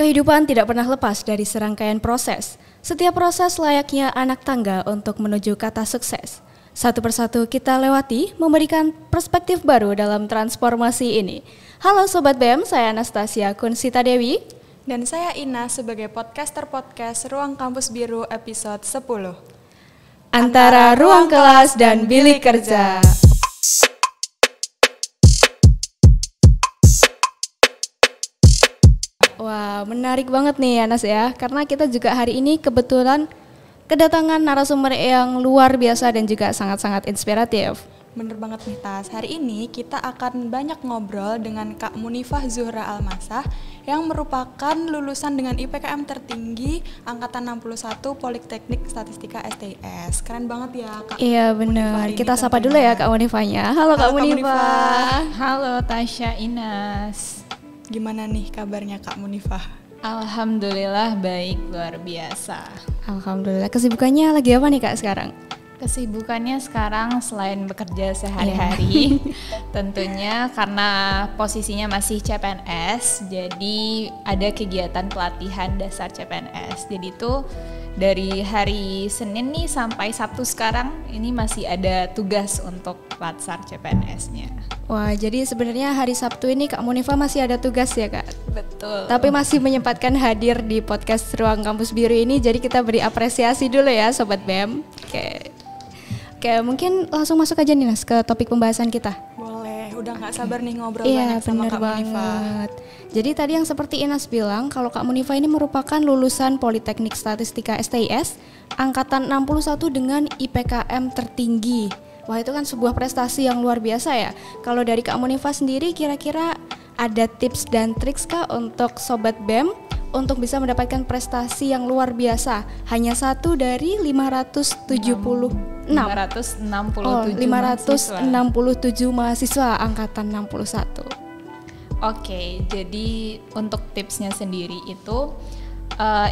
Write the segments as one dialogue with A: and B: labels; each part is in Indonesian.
A: Kehidupan tidak pernah lepas dari serangkaian proses. Setiap proses layaknya anak tangga untuk menuju kata sukses. Satu persatu kita lewati, memberikan perspektif baru dalam transformasi ini. Halo Sobat BEM, saya Anastasia Kunsita Dewi.
B: Dan saya Ina sebagai podcaster podcast Ruang Kampus Biru episode 10.
A: Antara ruang kelas dan bilik kerja. Wah, menarik banget nih Anas ya, karena kita juga hari ini kebetulan kedatangan narasumber yang luar biasa dan juga sangat-sangat inspiratif.
B: Bener banget nih Tas, hari ini kita akan banyak ngobrol dengan Kak Munifah Zuhra Almasah yang merupakan lulusan dengan IPKM tertinggi Angkatan 61 Politeknik Statistika STIS. Keren banget ya Kak.
A: Iya benar, kita sapa dulu ya Kak Munifahnya. Halo Kak Munifah.
C: Halo Tasya, Inas.
B: Gimana nih kabarnya Kak Munifah?
C: Alhamdulillah baik, luar biasa.
A: Alhamdulillah, kesibukannya lagi apa nih Kak sekarang?
C: Kesibukannya sekarang selain bekerja sehari-hari, tentunya karena posisinya masih CPNS, jadi ada kegiatan pelatihan dasar CPNS. Jadi itu dari hari Senin nih sampai Sabtu sekarang ini masih ada tugas untuk latsar CPNS-nya.
A: Wah, jadi sebenarnya hari Sabtu ini Kak Munifah masih ada tugas ya Kak?
C: Betul.
A: Tapi masih menyempatkan hadir di podcast Ruang Kampus Biru ini, jadi kita beri apresiasi dulu ya Sobat BEM. Oke, mungkin langsung masuk aja nih Nas ke topik pembahasan kita.
B: Boleh, udah gak sabar nih ngobrol
A: Iya,
B: banyak sama
A: bener
B: Kak Munifah.
A: Jadi tadi yang seperti Inas bilang, kalau Kak Munifah ini merupakan lulusan Politeknik Statistika STIS Angkatan 61 dengan IPKM tertinggi. Wah, itu kan sebuah prestasi yang luar biasa ya. Kalau dari Kak Munifah sendiri, kira-kira ada tips dan triks kah untuk Sobat BEM untuk bisa mendapatkan prestasi yang luar biasa? Hanya satu dari 567 mahasiswa Angkatan 61.
C: Oke, jadi untuk tipsnya sendiri itu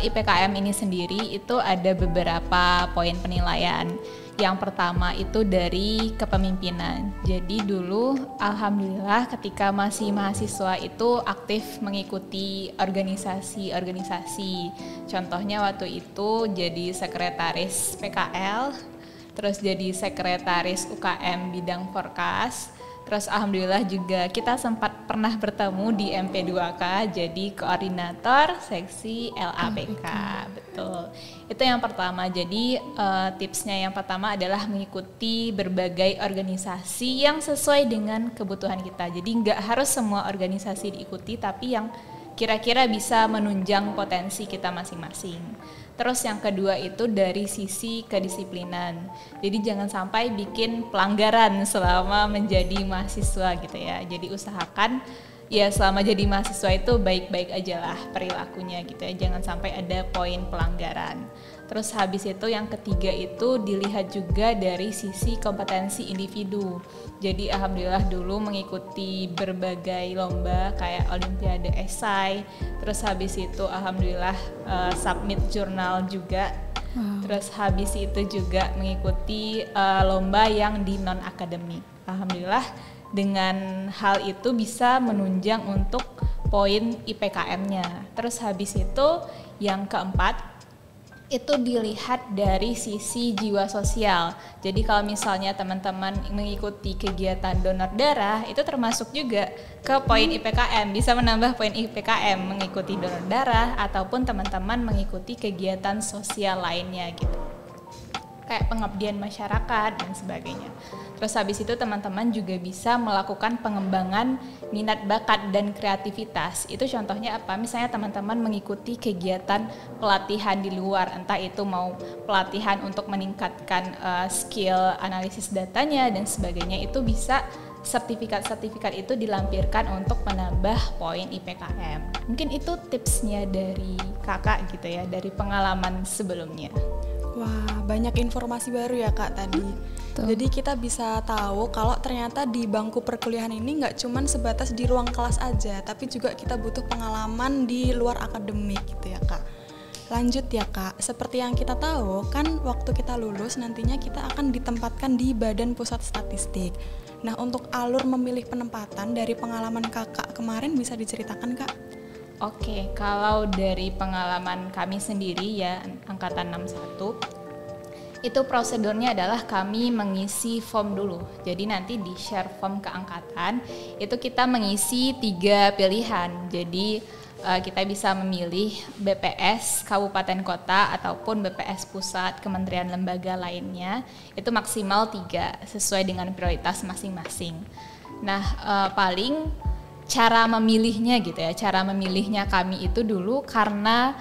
C: IPKM ini sendiri itu ada beberapa poin penilaian. Yang pertama itu dari kepemimpinan. Jadi dulu alhamdulillah ketika masih mahasiswa itu aktif mengikuti organisasi-organisasi. Contohnya waktu itu jadi sekretaris PKL, terus jadi sekretaris UKM bidang Forkas. Terus alhamdulillah juga kita sempat pernah bertemu di MP2K jadi koordinator seksi LAPK. Betul. Itu yang pertama. Jadi tipsnya yang pertama adalah mengikuti berbagai organisasi yang sesuai dengan kebutuhan kita. Jadi nggak harus semua organisasi diikuti, tapi yang kira-kira bisa menunjang potensi kita masing-masing. Terus yang kedua itu dari sisi kedisiplinan. Jadi jangan sampai bikin pelanggaran selama menjadi mahasiswa gitu ya. Jadi usahakan ya selama jadi mahasiswa itu baik-baik aja lah perilakunya gitu ya. Jangan sampai ada poin pelanggaran. Terus habis itu yang ketiga itu dilihat juga dari sisi kompetensi individu. Jadi alhamdulillah dulu mengikuti berbagai lomba kayak Olimpiade esai. Terus habis itu alhamdulillah submit jurnal juga. Terus habis itu juga mengikuti lomba yang di non akademik. Alhamdulillah dengan hal itu bisa menunjang untuk poin IPKM-nya. Terus habis itu yang keempat itu dilihat dari sisi jiwa sosial. Jadi kalau misalnya teman-teman mengikuti kegiatan donor darah, itu termasuk juga ke poin IPKM, bisa menambah poin IPKM mengikuti donor darah ataupun teman-teman mengikuti kegiatan sosial lainnya gitu. Kayak pengabdian masyarakat dan sebagainya. Terus habis itu teman-teman juga bisa melakukan pengembangan minat bakat dan kreativitas. Itu contohnya apa? Misalnya teman-teman mengikuti kegiatan pelatihan di luar, entah itu mau pelatihan untuk meningkatkan skill analisis datanya dan sebagainya, itu bisa sertifikat-sertifikat itu dilampirkan untuk menambah poin IPKM. Mungkin itu tipsnya dari kakak gitu ya, dari pengalaman sebelumnya.
B: Wah, banyak informasi baru ya Kak tadi. Jadi kita bisa tahu kalau ternyata di bangku perkuliahan ini nggak cuman sebatas di ruang kelas aja, tapi juga kita butuh pengalaman di luar akademik gitu ya Kak. Lanjut ya Kak, seperti yang kita tahu kan waktu kita lulus nantinya kita akan ditempatkan di Badan Pusat Statistik. Nah untuk alur memilih penempatan dari pengalaman kakak kemarin bisa diceritakan Kak?
C: Oke, kalau dari pengalaman kami sendiri ya, angkatan 61, itu prosedurnya adalah kami mengisi form dulu. Jadi nanti di share form ke angkatan, itu kita mengisi 3 pilihan. Jadi kita bisa memilih BPS Kabupaten Kota ataupun BPS Pusat Kementerian Lembaga lainnya. Itu maksimal 3 sesuai dengan prioritas masing-masing. Nah, paling cara memilihnya gitu ya, cara memilihnya kami itu dulu karena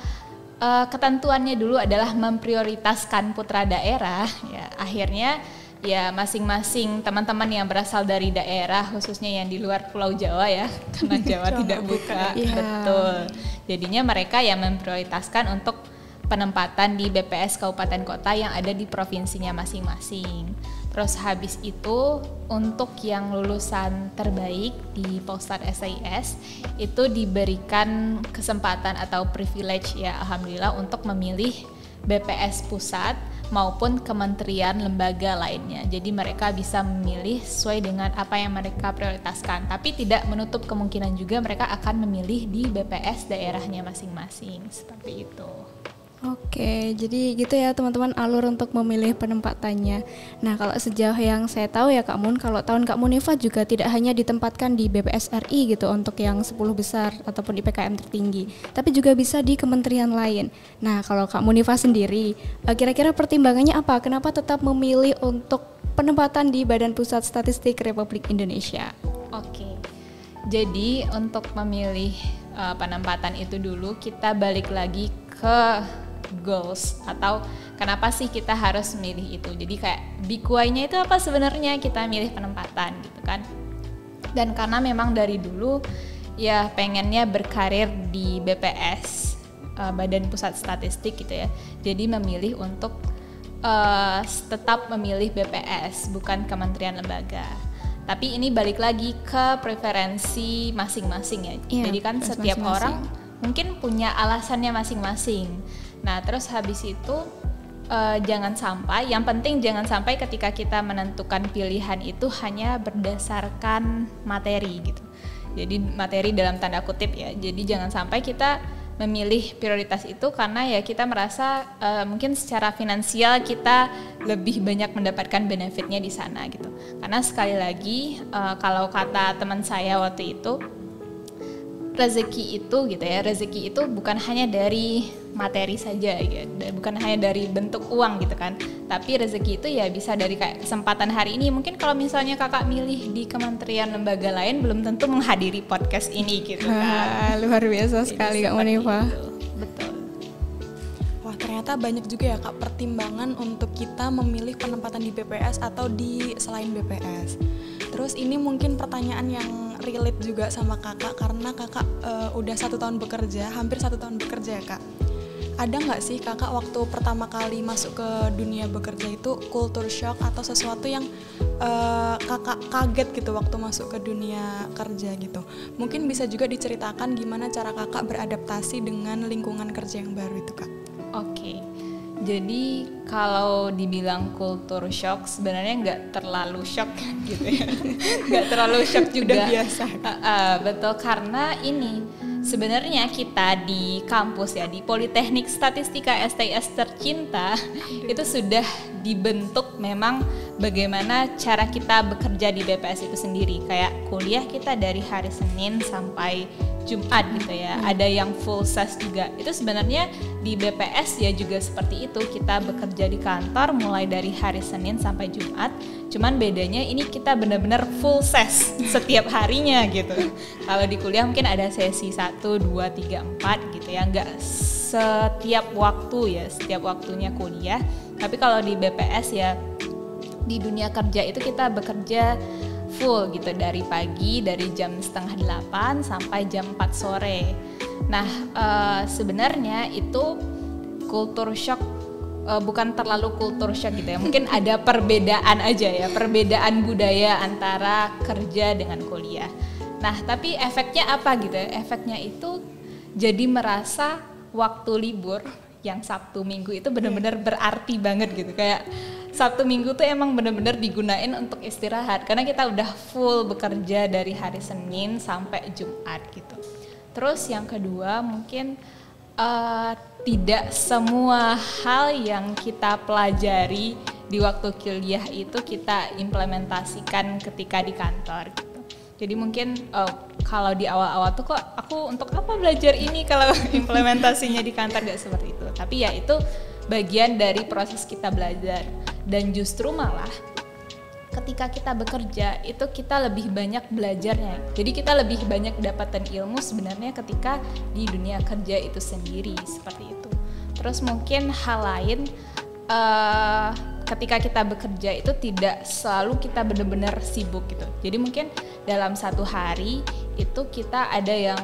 C: ketentuannya dulu adalah memprioritaskan putra daerah ya, akhirnya ya masing-masing teman-teman yang berasal dari daerah khususnya yang di luar Pulau Jawa ya, karena Jawa tidak buka, betul, jadinya mereka yang memprioritaskan untuk penempatan di BPS Kabupaten Kota yang ada di provinsinya masing-masing. Terus habis itu untuk yang lulusan terbaik di Polstar SIS itu diberikan kesempatan atau privilege ya, alhamdulillah, untuk memilih BPS pusat maupun kementerian lembaga lainnya. Jadi mereka bisa memilih sesuai dengan apa yang mereka prioritaskan, tapi tidak menutup kemungkinan juga mereka akan memilih di BPS daerahnya masing-masing, seperti itu.
A: Oke, jadi gitu ya teman-teman alur untuk memilih penempatannya. Nah, kalau sejauh yang saya tahu ya Kak Mun, kalau tahun Kak Munifa juga tidak hanya ditempatkan di BPS RI gitu untuk yang 10 besar ataupun IPKM tertinggi, tapi juga bisa di kementerian lain. Nah, kalau Kak Munifa sendiri, kira-kira pertimbangannya apa? Kenapa tetap memilih untuk penempatan di Badan Pusat Statistik Republik Indonesia?
C: Oke, jadi untuk memilih penempatan itu dulu kita balik lagi ke goals atau kenapa sih kita harus memilih itu. Jadi kayak big why-nya itu apa sebenarnya kita milih penempatan gitu kan. Dan karena memang dari dulu ya pengennya berkarir di BPS, Badan Pusat Statistik gitu ya. Jadi memilih untuk tetap memilih BPS bukan kementerian lembaga. Tapi ini balik lagi ke preferensi masing-masing ya. Jadi kan setiap orang mungkin punya alasannya masing-masing. Nah, terus habis itu jangan sampai, yang penting jangan sampai ketika kita menentukan pilihan itu hanya berdasarkan materi gitu. Jadi materi dalam tanda kutip ya. Jadi jangan sampai kita memilih prioritas itu karena ya kita merasa mungkin secara finansial kita lebih banyak mendapatkan benefitnya di sana gitu. Karena sekali lagi kalau kata teman saya waktu itu, rezeki itu gitu ya, rezeki itu bukan hanya dari materi saja ya, bukan hanya dari bentuk uang gitu kan, tapi rezeki itu ya bisa dari kayak kesempatan hari ini. Mungkin kalau misalnya kakak milih di kementerian lembaga lain belum tentu menghadiri podcast ini gitu kan.
A: Luar biasa sekali Kak Munifa.
C: Betul.
B: Wah, ternyata banyak juga ya Kak pertimbangan untuk kita memilih penempatan di BPS atau di selain BPS. Terus ini mungkin pertanyaan yang relate juga sama kakak karena kakak udah 1 tahun bekerja, hampir 1 tahun bekerja ya Kak. Ada nggak sih kakak waktu pertama kali masuk ke dunia bekerja itu culture shock atau sesuatu yang kakak kaget gitu waktu masuk ke dunia kerja gitu? Mungkin bisa juga diceritakan gimana cara kakak beradaptasi dengan lingkungan kerja yang baru itu Kak.
C: Oke. Jadi kalau dibilang culture shock sebenarnya nggak terlalu shock gitu ya, nggak terlalu shock juga.
B: Udah biasa.
C: Betul, karena ini sebenarnya kita di kampus ya, di Politeknik Statistika STIS tercinta itu sudah dibentuk memang bagaimana cara kita bekerja di BPS itu sendiri. Kayak kuliah kita dari hari Senin sampai Jumat gitu ya, ada yang full ses juga. Itu sebenarnya di BPS ya juga seperti itu, kita bekerja di kantor mulai dari hari Senin sampai Jumat. Cuman bedanya ini kita benar-benar full ses setiap harinya gitu. Kalau di kuliah mungkin ada sesi 1, 2, 3, 4 gitu ya, nggak setiap waktu ya, setiap waktunya kuliah. Tapi kalau di BPS ya di dunia kerja itu kita bekerja full gitu dari pagi, dari jam 7:30 sampai jam 4 sore. Nah sebenarnya itu culture shock bukan terlalu culture shock gitu ya, mungkin ada perbedaan aja ya, perbedaan budaya antara kerja dengan kuliah. Nah tapi efeknya apa gitu ya, efeknya itu jadi merasa waktu libur yang Sabtu Minggu itu benar-benar berarti banget gitu, kayak Sabtu Minggu tuh emang benar-benar digunain untuk istirahat karena kita udah full bekerja dari hari Senin sampai Jumat gitu. Terus yang kedua mungkin tidak semua hal yang kita pelajari di waktu kuliah itu kita implementasikan ketika di kantor gitu. Jadi mungkin kalau di awal-awal tuh kok aku untuk apa belajar ini kalau implementasinya di kantor gak seperti itu. Tapi ya itu bagian dari proses kita belajar. Dan justru malah ketika kita bekerja itu kita lebih banyak belajarnya. Jadi kita lebih banyak dapatan ilmu sebenarnya ketika di dunia kerja itu sendiri seperti itu. Terus mungkin hal lain ketika kita bekerja itu tidak selalu kita benar-benar sibuk gitu. Jadi mungkin dalam satu hari itu kita ada yang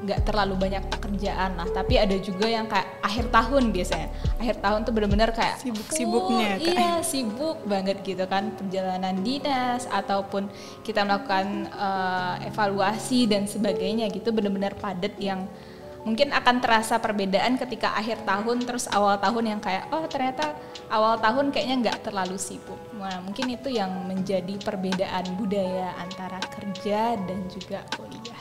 C: nggak terlalu banyak pekerjaan lah, tapi ada juga yang kayak akhir tahun biasanya. Akhir tahun tuh benar-benar kayak
B: sibuk-sibuknya.
C: Iya, sibuk banget gitu kan, perjalanan dinas ataupun kita melakukan evaluasi dan sebagainya gitu, benar-benar padat yang mungkin akan terasa perbedaan ketika akhir tahun terus awal tahun yang kayak ternyata awal tahun kayaknya nggak terlalu sibuk. Nah, mungkin itu yang menjadi perbedaan budaya antara kerja dan juga kuliah.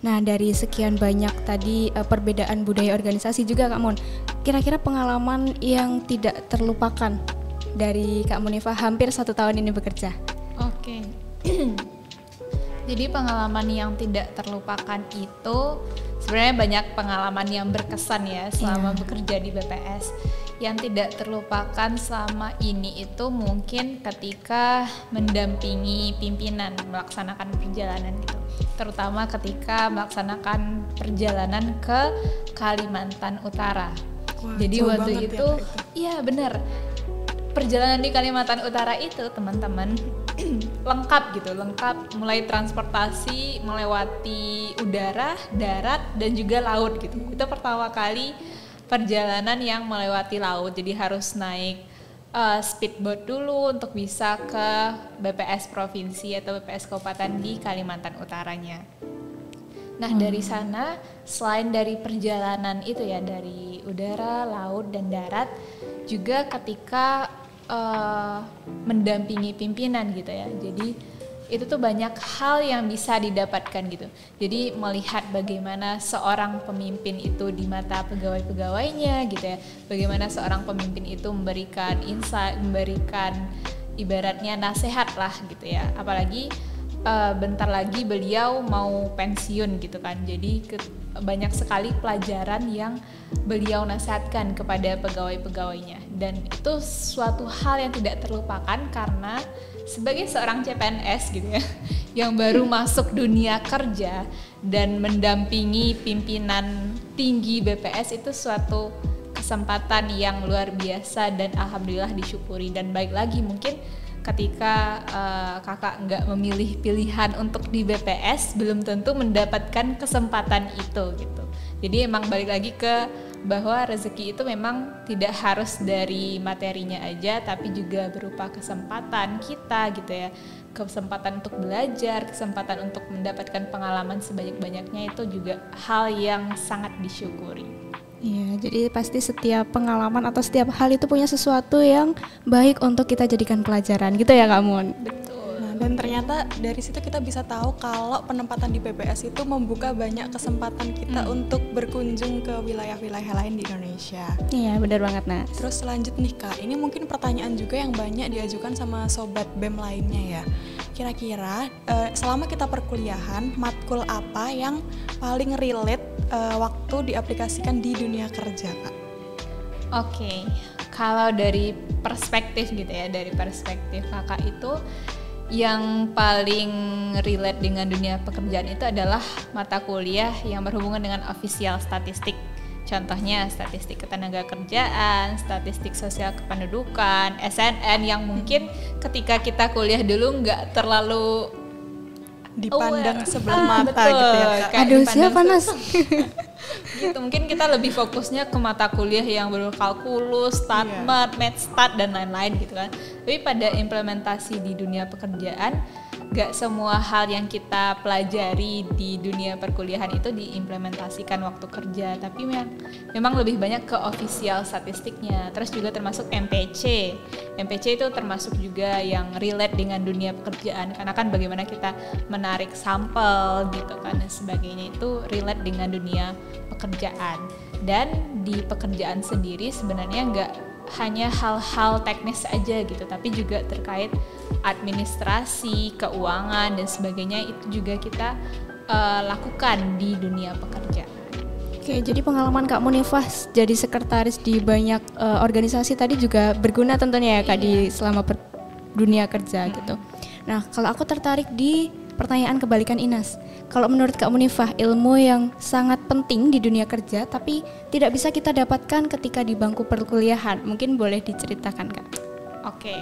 A: Nah, dari sekian banyak tadi perbedaan budaya organisasi juga Kak Mun, kira-kira pengalaman yang tidak terlupakan dari Kak Munifa hampir 1 tahun ini bekerja?
C: Oke. Jadi pengalaman yang tidak terlupakan itu sebenarnya banyak pengalaman yang berkesan ya selama bekerja di BPS. Yang tidak terlupakan selama ini itu mungkin ketika mendampingi pimpinan melaksanakan perjalanan gitu. Terutama ketika melaksanakan perjalanan ke Kalimantan Utara.
B: Wah,
C: jadi waktu itu iya benar. Perjalanan di Kalimantan Utara itu teman-teman lengkap mulai transportasi melewati udara, darat dan juga laut gitu. Itu pertama kali perjalanan yang melewati laut, jadi harus naik speedboat dulu untuk bisa ke BPS provinsi atau BPS kabupaten di Kalimantan Utaranya. Nah dari sana selain dari perjalanan itu ya dari udara, laut dan darat, juga ketika mendampingi pimpinan gitu ya. Jadi itu tuh banyak hal yang bisa didapatkan gitu. Jadi melihat bagaimana seorang pemimpin itu di mata pegawai-pegawainya gitu ya. Bagaimana seorang pemimpin itu memberikan insight, memberikan ibaratnya nasihat lah gitu ya. Apalagi bentar lagi beliau mau pensiun gitu kan. Jadi banyak sekali pelajaran yang beliau nasihatkan kepada pegawai-pegawainya. Dan itu suatu hal yang tidak terlupakan karena sebagai seorang CPNS gitu ya, yang baru masuk dunia kerja dan mendampingi pimpinan tinggi BPS itu suatu kesempatan yang luar biasa dan alhamdulillah disyukuri. Dan baik lagi mungkin ketika kakak nggak memilih pilihan untuk di BPS belum tentu mendapatkan kesempatan itu gitu. Jadi emang balik lagi ke bahwa rezeki itu memang tidak harus dari materinya aja, tapi juga berupa kesempatan kita gitu ya, kesempatan untuk belajar, kesempatan untuk mendapatkan pengalaman sebanyak-banyaknya itu juga hal yang sangat disyukuri.
A: Iya, jadi pasti setiap pengalaman atau setiap hal itu punya sesuatu yang baik untuk kita jadikan pelajaran gitu ya Kak Mun?
C: Betul.
B: Nah, dan ternyata dari situ kita bisa tahu kalau penempatan di BPS itu membuka banyak kesempatan kita untuk berkunjung ke wilayah-wilayah lain di Indonesia.
A: Iya, benar banget Nas.
B: Terus lanjut nih Kak, ini mungkin pertanyaan juga yang banyak diajukan sama sobat BEM lainnya ya. Kira-kira selama kita perkuliahan, matkul apa yang paling relate waktu diaplikasikan di dunia kerja Kak?
C: Oke, kalau dari perspektif gitu ya, dari perspektif kakak itu yang paling relate dengan dunia pekerjaan itu adalah mata kuliah yang berhubungan dengan official statistik. Contohnya statistik ketenaga kerjaan, statistik sosial kependudukan, SNN yang mungkin ketika kita kuliah dulu nggak terlalu
B: dipandang sebelah mata
C: betul,
B: gitu ya Kak.
A: Aduh, siapa Nas?
C: Gitu, mungkin kita lebih fokusnya ke mata kuliah yang berkalkulus, statmat, math stat dan lain-lain gitu kan. Tapi pada implementasi di dunia pekerjaan nggak semua hal yang kita pelajari di dunia perkuliahan itu diimplementasikan waktu kerja, tapi memang lebih banyak ke official statistiknya. Terus juga termasuk MPC. MPC itu termasuk juga yang relate dengan dunia pekerjaan, karena kan bagaimana kita menarik sampel gitu kan dan sebagainya, itu relate dengan dunia pekerjaan. Dan di pekerjaan sendiri sebenarnya nggak hanya hal-hal teknis aja gitu, tapi juga terkait administrasi, keuangan dan sebagainya, itu juga kita lakukan di dunia pekerjaan.
A: Oke, jadi pengalaman Kak Munifah jadi sekretaris di banyak organisasi tadi juga berguna tentunya ya Kak di selama dunia kerja gitu. Nah, kalau aku tertarik di pertanyaan kebalikan Inas. Kalau menurut Kak Munifah, ilmu yang sangat penting di dunia kerja tapi tidak bisa kita dapatkan ketika di bangku perkuliahan, mungkin boleh diceritakan Kak?
C: Oke.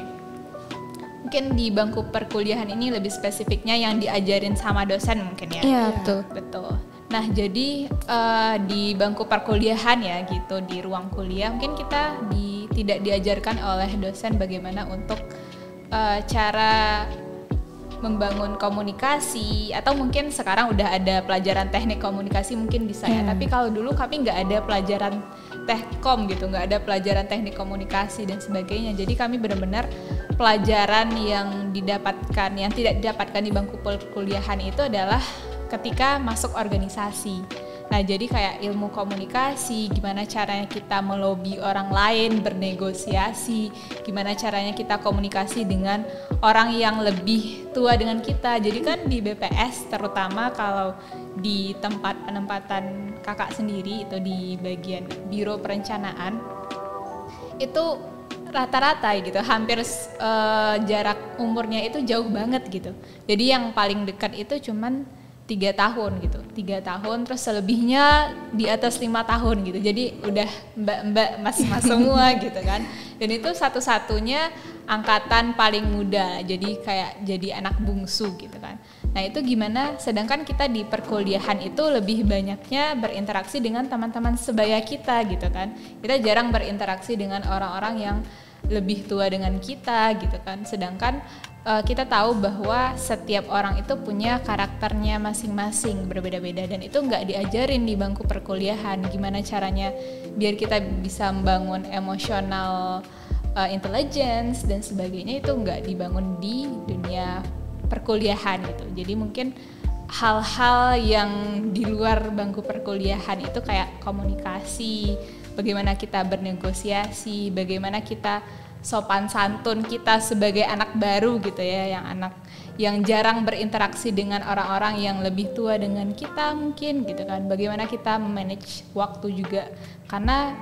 C: Mungkin di bangku perkuliahan ini lebih spesifiknya yang diajarin sama dosen mungkin ya.
A: Iya, betul.
C: Betul. Nah, jadi di bangku perkuliahan ya gitu, di ruang kuliah mungkin kita tidak diajarkan oleh dosen bagaimana untuk cara membangun komunikasi, atau mungkin sekarang udah ada pelajaran teknik komunikasi mungkin bisa ya, tapi kalau dulu kami nggak ada pelajaran tekkom gitu, nggak ada pelajaran teknik komunikasi dan sebagainya. Jadi kami benar-benar pelajaran yang didapatkan, yang tidak didapatkan di bangku perkuliahan itu adalah ketika masuk organisasi. Nah, jadi kayak ilmu komunikasi, gimana caranya kita melobi orang lain, bernegosiasi, gimana caranya kita komunikasi dengan orang yang lebih tua dengan kita. Jadi kan di BPS, terutama kalau di tempat penempatan kakak sendiri, itu di bagian biro perencanaan, itu rata-rata gitu, hampir jarak umurnya itu jauh banget gitu. Jadi yang paling dekat itu cuman 3 tahun gitu, 3 tahun, terus selebihnya di atas 5 tahun gitu. Jadi udah mbak-mbak, mas-mas semua gitu kan. Dan itu satu-satunya angkatan paling muda, jadi kayak jadi anak bungsu gitu kan. Nah itu gimana, sedangkan kita di perkuliahan itu lebih banyaknya berinteraksi dengan teman-teman sebaya kita gitu kan. Kita jarang berinteraksi dengan orang-orang yang lebih tua dengan kita gitu kan. Sedangkan kita tahu bahwa setiap orang itu punya karakternya masing-masing, berbeda-beda, dan itu nggak diajarin di bangku perkuliahan. Gimana caranya biar kita bisa membangun emosional intelligence dan sebagainya, itu nggak dibangun di dunia perkuliahan gitu. Jadi mungkin hal-hal yang di luar bangku perkuliahan itu kayak komunikasi, bagaimana kita bernegosiasi, bagaimana kita sopan santun kita sebagai anak baru gitu ya, yang jarang berinteraksi dengan orang-orang yang lebih tua dengan kita mungkin gitu kan. Bagaimana kita manage waktu juga, karena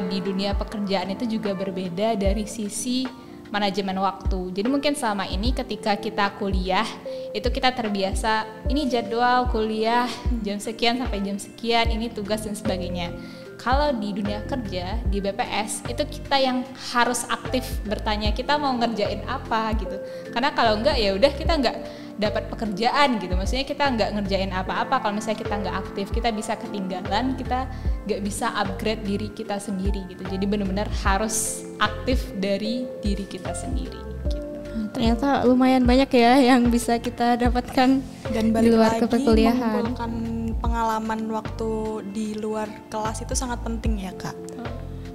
C: di dunia pekerjaan itu juga berbeda dari sisi manajemen waktu. Jadi mungkin selama ini ketika kita kuliah itu kita terbiasa ini jadwal kuliah jam sekian sampai jam sekian, ini tugas dan sebagainya. Kalau di dunia kerja di BPS itu kita yang harus aktif bertanya kita mau ngerjain apa gitu. Karena kalau enggak ya udah kita enggak dapat pekerjaan gitu. Maksudnya kita enggak ngerjain apa-apa kalau misalnya kita enggak aktif, kita bisa ketinggalan, kita enggak bisa upgrade diri kita sendiri gitu. Jadi benar-benar harus aktif dari diri kita sendiri gitu.
A: Ternyata lumayan banyak ya yang bisa kita dapatkan
B: dan
A: di luar
B: lagi
A: perkuliahan.
B: Mengumpulkan pengalaman waktu di luar kelas itu sangat penting ya Kak.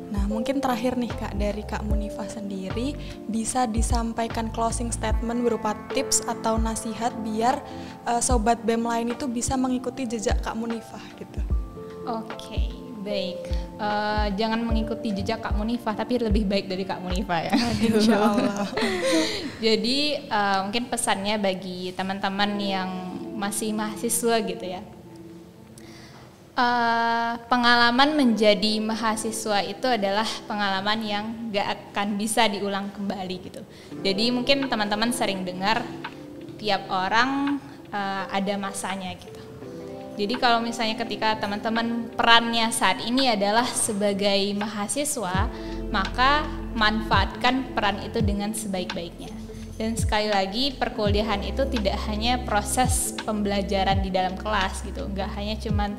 B: Nah mungkin terakhir nih Kak, dari Kak Munifah sendiri bisa disampaikan closing statement berupa tips atau nasihat biar sobat BEM lain itu bisa mengikuti jejak Kak Munifah gitu.
C: Oke, baik. Jangan mengikuti jejak Kak Munifah, tapi lebih baik dari Kak Munifah ya.
B: Insya Allah.
C: Jadi mungkin pesannya bagi teman-teman yang masih mahasiswa gitu ya. Pengalaman menjadi mahasiswa itu adalah pengalaman yang gak akan bisa diulang kembali gitu. Jadi mungkin teman-teman sering dengar tiap orang ada masanya gitu. Jadi kalau misalnya ketika teman-teman perannya saat ini adalah sebagai mahasiswa, maka manfaatkan peran itu dengan sebaik-baiknya. Dan sekali lagi perkuliahan itu tidak hanya proses pembelajaran di dalam kelas gitu, nggak hanya cuman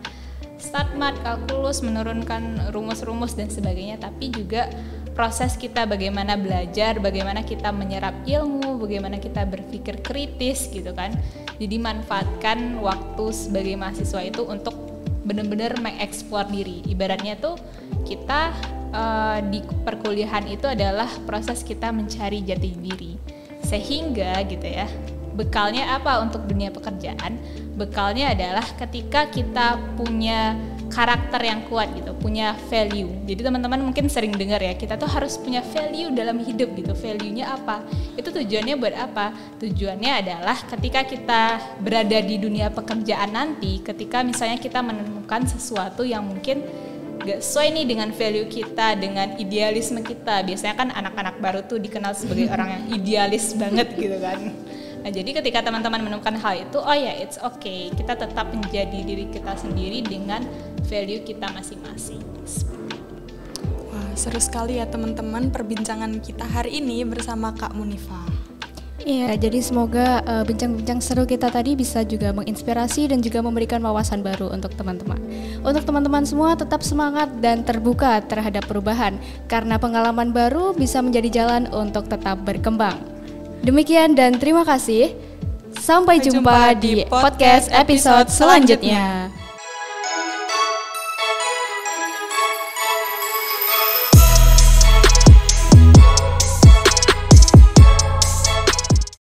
C: start math, kalkulus, menurunkan rumus-rumus dan sebagainya, tapi juga proses kita bagaimana belajar, bagaimana kita menyerap ilmu, bagaimana kita berpikir kritis gitu kan. Jadi manfaatkan waktu sebagai mahasiswa itu untuk benar-benar mengeksplor diri. Ibaratnya tuh kita di perkuliahan itu adalah proses kita mencari jati diri. Sehingga gitu ya, bekalnya apa untuk dunia pekerjaan? Bekalnya adalah ketika kita punya karakter yang kuat gitu, punya value. Jadi teman-teman mungkin sering dengar ya, kita tuh harus punya value dalam hidup gitu. Value-nya apa? Itu tujuannya buat apa? Tujuannya adalah ketika kita berada di dunia pekerjaan nanti, ketika misalnya kita menemukan sesuatu yang mungkin gak sesuai nih dengan value kita, dengan idealisme kita. Biasanya kan anak-anak baru tuh dikenal sebagai orang yang idealis banget gitu kan. Nah, jadi ketika teman-teman menemukan hal itu, oh ya, it's okay. Kita tetap menjadi diri kita sendiri dengan value kita masing-masing.
B: Wah, seru sekali ya teman-teman perbincangan kita hari ini bersama Kak Munifa.
A: Iya, jadi semoga bincang-bincang seru kita tadi bisa juga menginspirasi dan juga memberikan wawasan baru untuk teman-teman. Untuk teman-teman semua tetap semangat dan terbuka terhadap perubahan, karena pengalaman baru bisa menjadi jalan untuk tetap berkembang. Demikian dan terima kasih. Sampai jumpa di podcast episode selanjutnya.